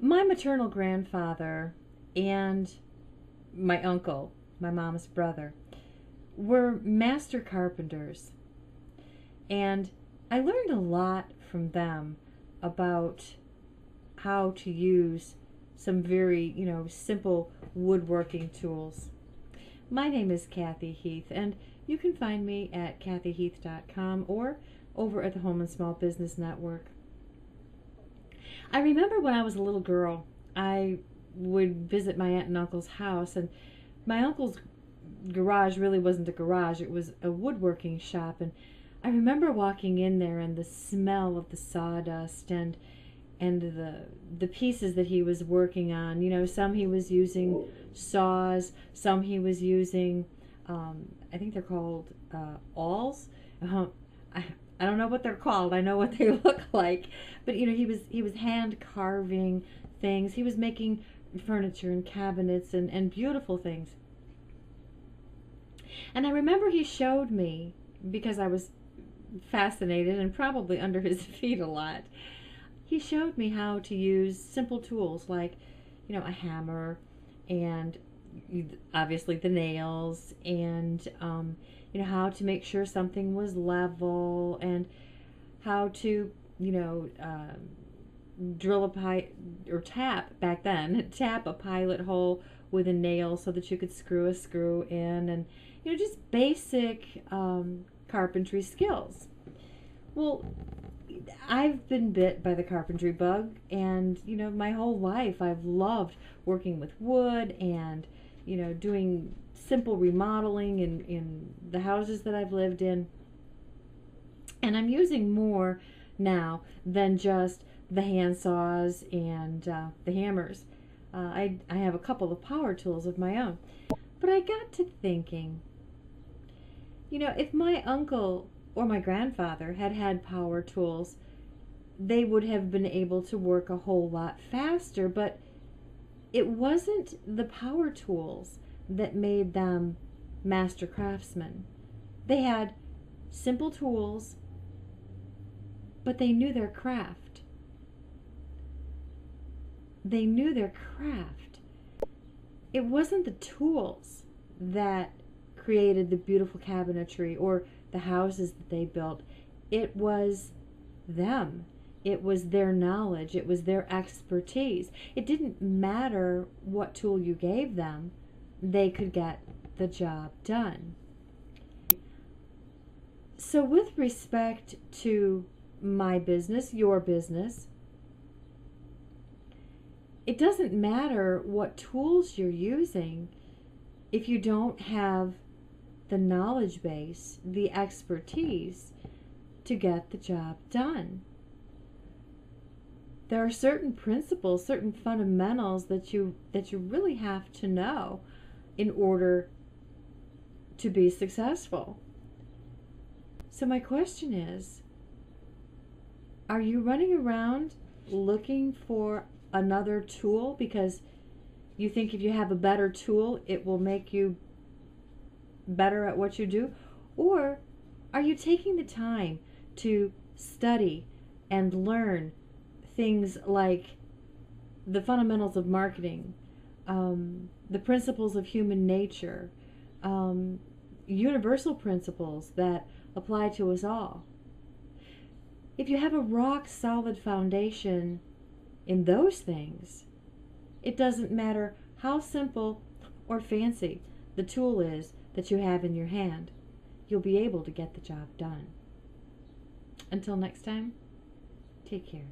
My maternal grandfather and my uncle, my mom's brother, were master carpenters. And I learned a lot from them about how to use some very, simple woodworking tools. My name is Kathy Heath, and you can find me at kathyheath.com or over at the Home and Small Business Network. I remember when I was a little girl, I would visit my aunt and uncle's house, and my uncle's garage really wasn't a garage, it was a woodworking shop. And I remember walking in there and the smell of the sawdust and the pieces that he was working on. Some he was using saws, some he was using I think they're called awls. I don't know what they're called. I know what they look like, but he was hand carving things. He was making furniture and cabinets and beautiful things. And I remember he showed me, because I was fascinated and probably under his feet a lot, he showed me how to use simple tools like, a hammer and obviously the nails and, how to make sure something was level and how to, drill a pipe or tap back then, tap a pilot hole with a nail so that you could screw a screw in, and just basic carpentry skills. Well, I've been bit by the carpentry bug, and my whole life I've loved working with wood and doing simple remodeling in the houses that I've lived in. And I'm using more now than just the hand saws and the hammers. I have a couple of power tools of my own. But I got to thinking, if my uncle or my grandfather had had power tools, they would have been able to work a whole lot faster. But it wasn't the power tools that made them master craftsmen. They had simple tools, but they knew their craft. They knew their craft. It wasn't the tools that created the beautiful cabinetry or the houses that they built. It was them. It was their knowledge. It was their expertise. It didn't matter what tool you gave them. They could get the job done. So with respect to my business, your business, it doesn't matter what tools you're using if you don't have the knowledge base, the expertise to get the job done. There are certain principles, certain fundamentals that you really have to know in order to be successful. So my question is, are you running around looking for another tool because you think if you have a better tool, it will make you better at what you do? Or are you taking the time to study and learn things like the fundamentals of marketing, the principles of human nature, universal principles that apply to us all? If you have a rock solid foundation in those things, it doesn't matter how simple or fancy the tool is that you have in your hand, you'll be able to get the job done. Until next time, take care.